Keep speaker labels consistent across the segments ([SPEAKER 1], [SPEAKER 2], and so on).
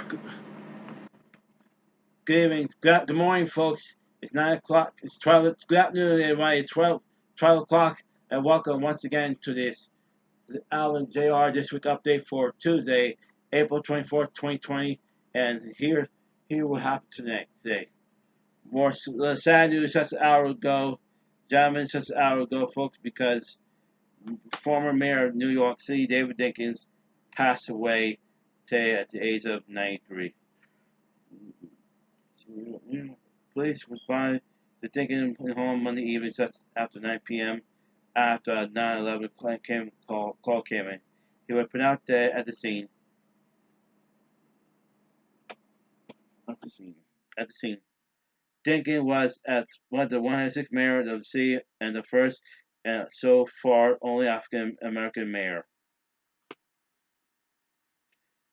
[SPEAKER 1] Good, good evening. Good morning, folks. It's 9 o'clock. It's 12. Good afternoon, everybody. It's 12 o'clock, and welcome once again to this Alvin JR District Update for Tuesday, April 24th, 2020. And here will happen today. More sad news just an hour ago. Gentlemen, just an hour ago, folks, because former mayor of New York City, David Dinkins, passed away today at the age of 93. Police responded to taking him home Monday evening just after 9 p.m. after a 9/11 call came in. He was pronounced dead at the scene. At the scene. At the scene. Dinkins was the 106th mayor of the city and the first and so far only African American mayor.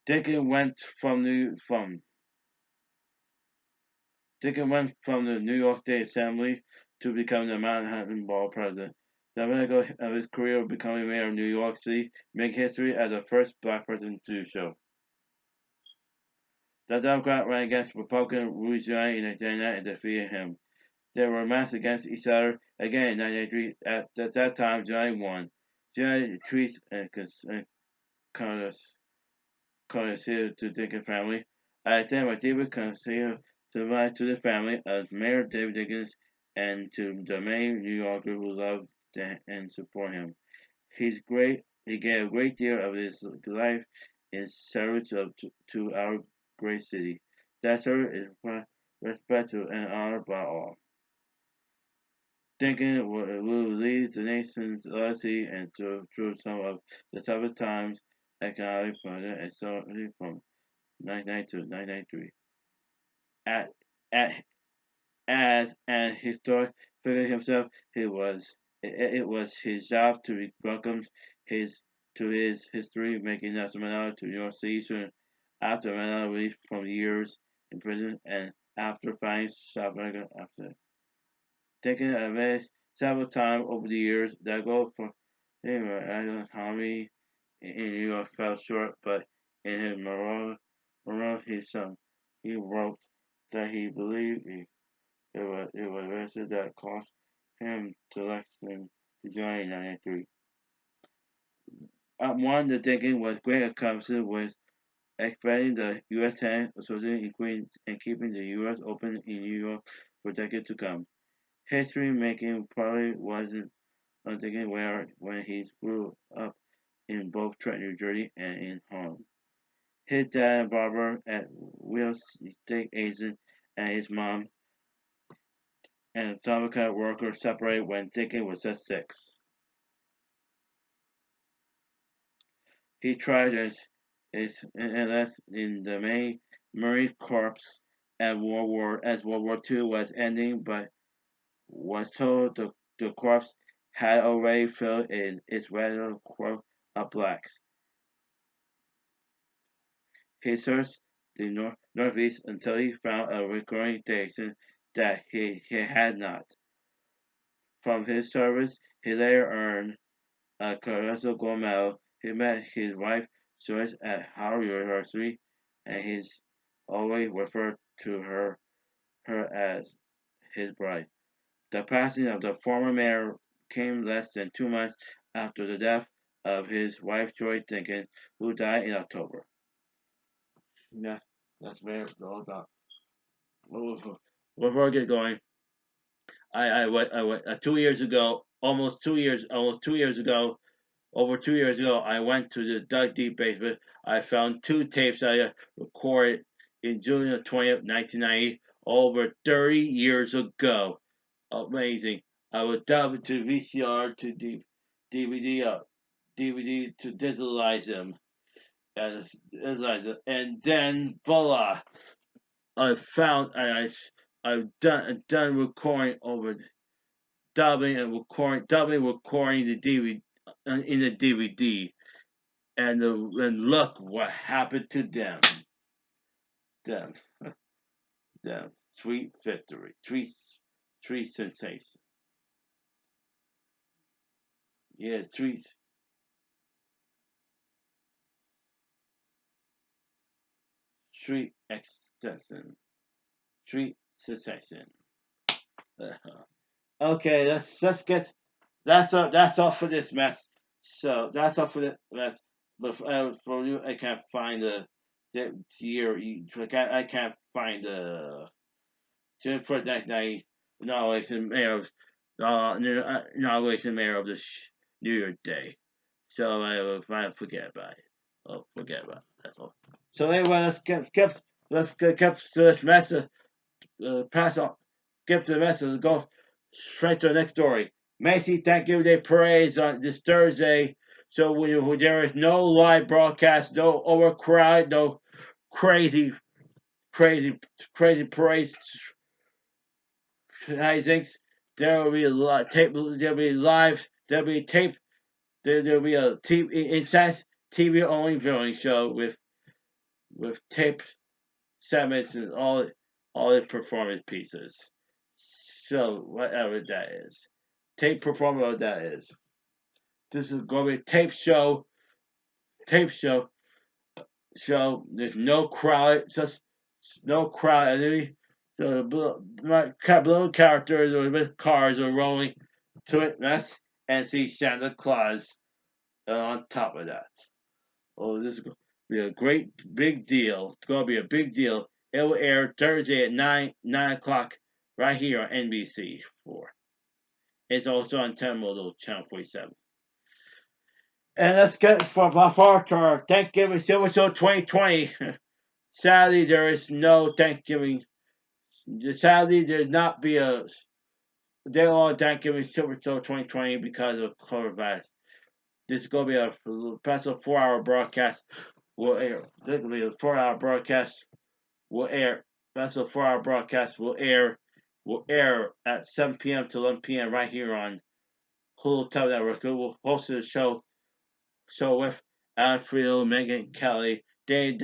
[SPEAKER 1] Dinkins went from the New York State Assembly to become the Manhattan Borough president. The pinnacle of his career becoming mayor of New York City, making history as the first black person to do so. The Democrat ran against Republican Rudy Giuliani in 1999 and defeated him. They were matched against each other again in 1993. At that time, Giuliani won. Giuliani tweets and considered to Dinkins family. I attend my deepest consider to the family of Mayor David Dinkins and to the many New Yorkers who love and support him. He gave a great deal of his life in service to our great city. That service is respected and honored by all. Dinkins will lead the nation's legacy and through some of the toughest times economic and socially from 1992 to 1993. At, at, as an historic figure himself, it was his job to welcome his to his history, making Nelson Mandela to New York City soon after Mandela released from years in prison and after finding South Africa after. Taking advantage several times over the years, that goal for economy in New York fell short, but in his his son, he wrote that he believed it was a visit that cost him the election to join in 1993. One, the thinking was great accomplishment was expanding the U.S. Tennis Association in Queens and keeping the U.S. Open in New York for decades to come. History making probably wasn't unthinking where when he grew up in both Trenton, New Jersey and in Harlem. His dad, barber at real estate agent, and his mom and summer camp worker separated when Dickens was just 6. He tried his enlist in the Marine Corps as World War II was ending, but was told the corps had already filled in its regular corps of blacks. He searched the northeast until he found a recurring station that he had not. From his service, he later earned a Congressional Gold Medal. He met his wife Joyce at Howard University, and he's always referred to her as his bride. The passing of the former mayor came less than 2 months after the death of his wife Joy Dinkins, who died in October. Yeah, that's Mayor all about. Before I get going, I went 2 years ago, almost 2 years ago, over 2 years ago, I went to the Dug Deep basement. I found two tapes I recorded in June the 20th, 1990, over 30 years ago. Amazing. I would dub it to VCR to DVD, DVD to digitalize them. And then voila, I found I've done recording over dubbing recording the DVD in the DVD, and look what happened to them, them. Sweet victory, sweet sensation. Yeah, sweet. Street Extension. Street Succession. Okay, let's get that's all for this mess. So that's all for this mess. But for you, I can't find the year. I can't find the for that night. Not always in mayor of not always in mayor of this New Year's Day. So I forget about it. Oh, forget about it. That's all. So anyway, let's get to this mess. Pass on. Skip to the rest of go straight to the next story. Macy Thanksgiving Day parades on this Thursday. So there is no live broadcast, no overcrowd, no crazy, crazy, crazy parades. I think there will be a lot tape. There'll be live. There'll be tape. There'll be a TV only viewing show with tape segments and all the performance pieces. So whatever that is, tape performance that is. This is going to be a tape show. There's no crowd, just no crowd. So the little characters or with cars are rolling to it, and see Santa Claus on top of that. Oh, this is going to be a great big deal. It's going to be a big deal. It will air Thursday at 9 o'clock right here on NBC4. It's also on Telemundo Channel 47. And let's get from our to our Thanksgiving Supershow 2020. Sadly, there is no Thanksgiving. Sadly, there's not be a day long Thanksgiving Supershow 2020 because of coronavirus. This is going to be a special 4-hour broadcast. Will air. This will be a 4-hour broadcast. Will air. Special 4-hour broadcast will air at 7 p.m. to 11 p.m. right here on Hulu Television Network. We will host the show with Alfredo, Megan Kelly, Dan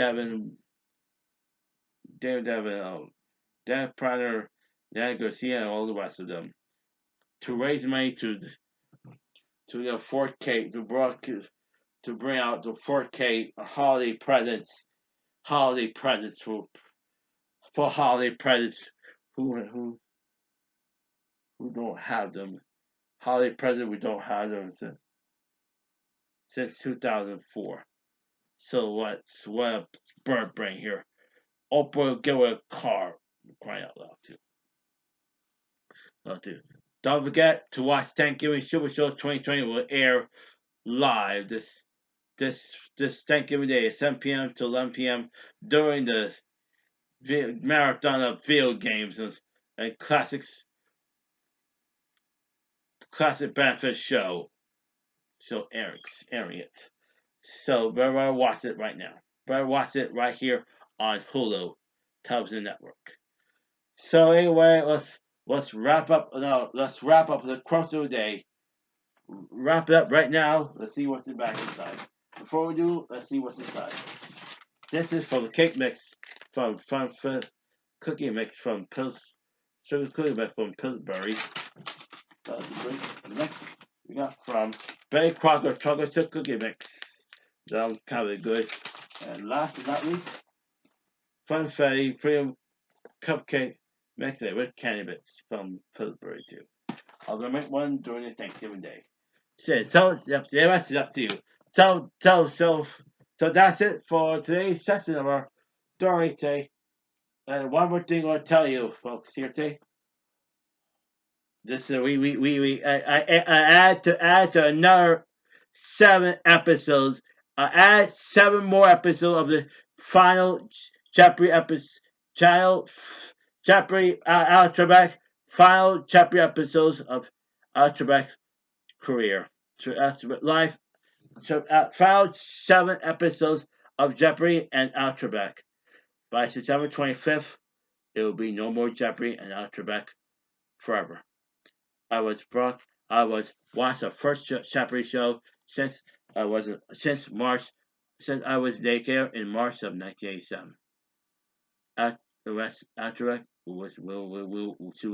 [SPEAKER 1] Pryor, Dan Garcia, and all the rest of them to raise money to the 4K to bring out the 4K holiday presents for holiday presents who don't have them. Holiday presents we don't have them since 2004. So what a bird brain here. Oprah will give her a car. Crying out loud too. Don't forget to watch Thanksgiving Super Show 2020 will air live this Thanksgiving Day at 7 p.m. to 11 p.m. during the marathon of video games and classic benefit show. So airing it. So better watch it right now. Better watch it right here on Hulu Television Network. So anyway, let's wrap up. No, let's wrap up the quotes of the day. Wrap it up right now. Let's see what's back inside. Before we do, let's see what's inside. This is from the cake mix from cookie mix from sugar cookie mix from Pillsbury. Next we got from Betty Crocker chocolate chip cookie mix. That was kind of good. And last but not least, Funfetti premium cupcake mix it with candy bits from Pillsbury too. I'm gonna make one during the Thanksgiving Day. So the rest is up to you. So that's it for today's session of our story today. And one more thing I'll tell you, folks, here today. This I add to another 7 episodes. I add 7 more episodes of the final Jeopardy episode. Jeopardy Trebek final Jeopardy episodes of Trebek's career. Live. Final 7 episodes of Jeopardy and Trebek. By September 25th, it will be no more Jeopardy and Trebek forever. I was watched the first Jeopardy show since I was daycare in March of 1987. Trebek will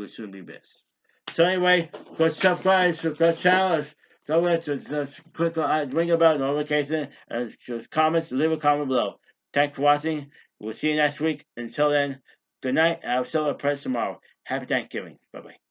[SPEAKER 1] soon be missed. So anyway, go subscribe to the channel. Don't forget to click on ring about notification and comments. Leave a comment below. Thanks for watching We'll see you next week. Until then, good night. I'll sell a press tomorrow. Happy Thanksgiving. Bye bye.